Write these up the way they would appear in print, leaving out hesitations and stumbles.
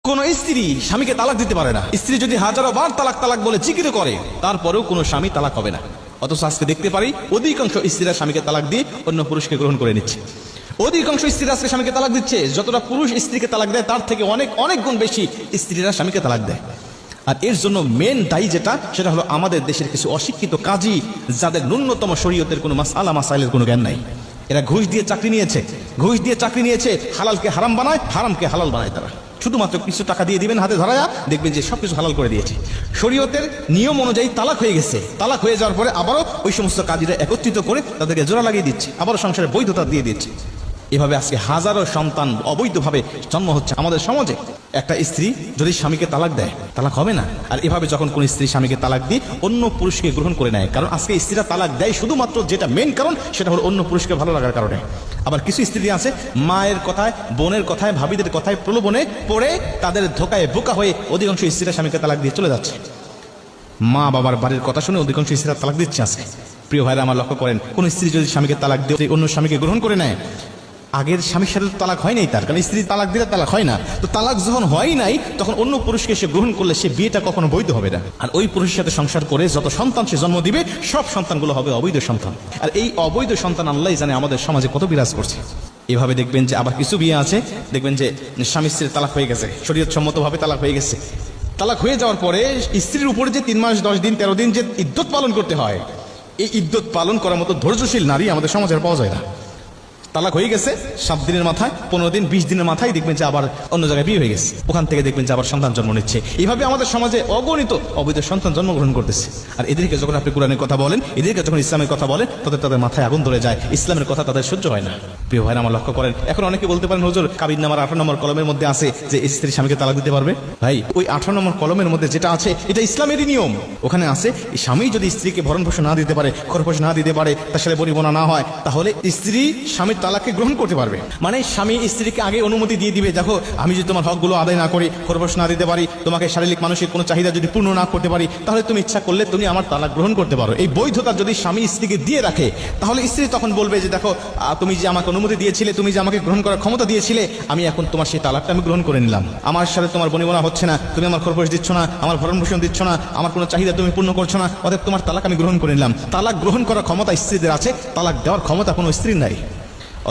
কোন স্ত্রী স্বামীকে তালাক দিতে পারে না। স্ত্রী যদি হাজারো বার তালাক তালাক বলে জিকির করে, তারপরেও কোনো স্বামী তালাক হবে না। অথচ আজকে দেখতে পারি অধিকাংশ স্ত্রীরা স্বামীকে তালাক দিয়ে অন্য পুরুষকে গ্রহণ করে নিচ্ছে। অধিকাংশ স্ত্রীরা আজকে স্বামীকে তালাক দিচ্ছে। যতটা পুরুষ স্ত্রীকে তালাক দেয় তার থেকে অনেক অনেক গুণ বেশি স্ত্রীরা স্বামীকে তালাক দেয়। আর এর জন্য মেন দায়ী যেটা, সেটা হলো আমাদের দেশের কিছু অশিক্ষিত কাজী, যাদের ন্যূনতম শরীয়তের কোনো মাসআলা মাসাইলের কোনো জ্ঞান নাই। এরা ঘুষ দিয়ে চাকরি নিয়েছে, হালালকে হারাম বানায়, হারামকে হালাল বানায়। তারা শুধুমাত্র কিছু টাকা দিয়ে দিবেন হাতে ধরায়া, দেখবেন যে সবকিছু হালাল করে দিয়েছে। শরীয়তের নিয়ম অনুযায়ী তালাক হয়ে গেছে। তালাক হয়ে যাওয়ার পরে আবারও ওই সমস্ত কাজীরা একত্রিত করে তাদেরকে জোড়া লাগিয়ে দিচ্ছে, আবারও সংসারে বৈধতা দিয়ে দিচ্ছে। এভাবে আজকে হাজারো সন্তান অবৈধভাবে জন্ম হচ্ছে আমাদের সমাজে। একটা স্ত্রী যদি স্বামীকে তালাক দেয়, তালাক হবে না। আর এভাবে যখন কোন স্ত্রী স্বামীকে তালাক দিয়ে অন্য পুরুষকে গ্রহণ করে নেয়, কারণ আজকে স্ত্রীরা তালাক দেয় শুধুমাত্র যেটা মেন কারণ, সেটা হলো অন্য পুরুষকে ভালো লাগার কারণে। আবার কিছু স্ত্রী আছে মায়ের কথায়, বোনের কথায়, ভাবিদের কথায় প্রলোভনে পড়ে তাদের ধোকায় বোকা হয়ে অধিকাংশ স্ত্রীরা স্বামীকে তালাক দিয়ে চলে যাচ্ছে। মা বাবার বাড়ির কথা শুনে অধিকাংশ স্ত্রীরা তালাক দিচ্ছে আজকে। প্রিয় ভাইরা আমার, লক্ষ্য করেন, কোন স্ত্রী যদি স্বামীকে তালাক দিয়ে অন্য স্বামীকে গ্রহণ করে নেয়, আগের স্বামীর সাথে তালাক হয় নাই তার, কারণ স্ত্রী তালাক দিলে তালাক হয় না। তো তালাক যখন হয় নাই, তখন অন্য পুরুষকে সে গ্রহণ করলে সে বিয়েটা কখনো বৈধ হবে না। আর ওই পুরুষের সাথে সংসার করে যত সন্তান সে জন্ম দিবে, সব সন্তানগুলো হবে অবৈধ সন্তান। আর এই অবৈধ সন্তান আল্লাহ জানে আমাদের সমাজে কত বিরাজ করছে। এভাবে দেখবেন যে আবার কিছু বিয়ে আছে, দেখবেন যে স্বামী স্ত্রীর তালাক হয়ে গেছে, শরীয়ত সম্মতভাবে তালাক হয়ে গেছে। তালাক হয়ে যাওয়ার পরে স্ত্রীর উপরে যে 3 মাস 10 দিন 13 দিন যে ইদ্যত পালন করতে হয়, এই ইদ্যত পালন করার মতো ধৈর্যশীল নারী আমাদের সমাজে পাওয়া যায় না। তালাক হয়ে গেছে 7 দিনের মাথায়, 15 দিন 20 দিনের মাথায় দেখবেন যে আবার অন্য জায়গায় বিয়ে হয়ে গেছে, ওখান থেকে দেখবেন যে আবার সন্তান জন্ম নিচ্ছে। এইভাবে আমাদের সমাজে অগণিত অবৈধ সন্তান জন্মগ্রহণ করতেছে। আর এদেরকে যখন আপনি কোরআনের কথা বলেন, এদেরকে যখন ইসলামের কথা বলেন, তাদের মাথায় আগুন ধরে যায়। ইসলামের কথা তাদের সহ্য হয় না। প্রিয় ভাইরা আমার, লক্ষ্য করেন, এখন অনেকে বলতে পারেন, হুজুর কাবির নামার 18 নম্বর কলমের মধ্যে আছে যে স্ত্রী স্বামীকে তালাক দিতে পারবে। ভাই, ওই 18 নম্বর কলমের মধ্যে যেটা আছে এটা ইসলামেরই নিয়ম। ওখানে আছে স্বামী যদি স্ত্রীকে ভরণ পোষণ না দিতে পারে, খরপোষ না দিতে পারে, তার সাথে পরিবনা না হয়, তাহলে স্ত্রী স্বামীর তালাককে গ্রহণ করতে পারবে। মানে স্বামী স্ত্রীকে আগে অনুমতি দিয়ে দিবে, দেখো আমি যদি তোমার হকগুলো আদায় না করি, খরপোষ না দিতে পারি, তোমাকে শারীরিক মানসিক কোনো চাহিদা যদি পূর্ণ না করতে পারি, তাহলে তুমি ইচ্ছা করলে তুমি আমার তালাক গ্রহণ করতে পারো। এই বৈধতা যদি স্বামী স্ত্রীকে দিয়ে রাখে, তাহলে স্ত্রী তখন বলবে যে দেখো তুমি যে আমাকে অনুমতি দিয়েছিলে, তুমি যে আমাকে গ্রহণ করার ক্ষমতা দিয়েছিলে, আমি এখন তোমার সেই তালাকটা আমি গ্রহণ করে নিলাম। আমার সাথে তোমার বনিবনা হচ্ছে না, তুমি আমার খরপোষ দিচ্ছ না, আমার ভরণ পোষণ দিচ্ছ না, আমার কোনো চাহিদা তুমি পূর্ণ করছো না, অতএব তোমার তালাক আমি গ্রহণ করে নিলাম। তালাক গ্রহণ করার ক্ষমতা স্ত্রীদের আছে, তালাক দেওয়ার ক্ষমতা কোনো স্ত্রীর নাই।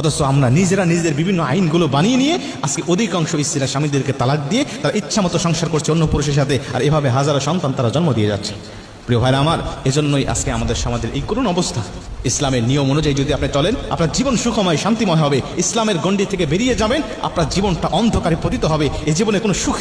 অথচ আমরা নিজেরা নিজেদের বিভিন্ন আইনগুলো বানিয়ে নিয়ে আজকে অধিকাংশ স্ত্রীরা স্বামীদেরকে তালাক দিয়ে তারা ইচ্ছা মতো সংসার করছে অন্য পুরুষের সাথে, আর এভাবে হাজারো সন্তান তারা জন্ম দিয়ে যাচ্ছে। প্রিয় ভাইরা আমার, এজন্যই আজকে আমাদের সমাজের এই করুণ অবস্থা। ইসলামের নিয়ম অনুযায়ী যদি আপনি চলেন, আপনার জীবন সুখময় শান্তিময় হবে। ইসলামের গণ্ডি থেকে বেরিয়ে যাবেন, আপনার জীবনটা অন্ধকারে পতিত হবে। এই জীবনে কোনো সুখ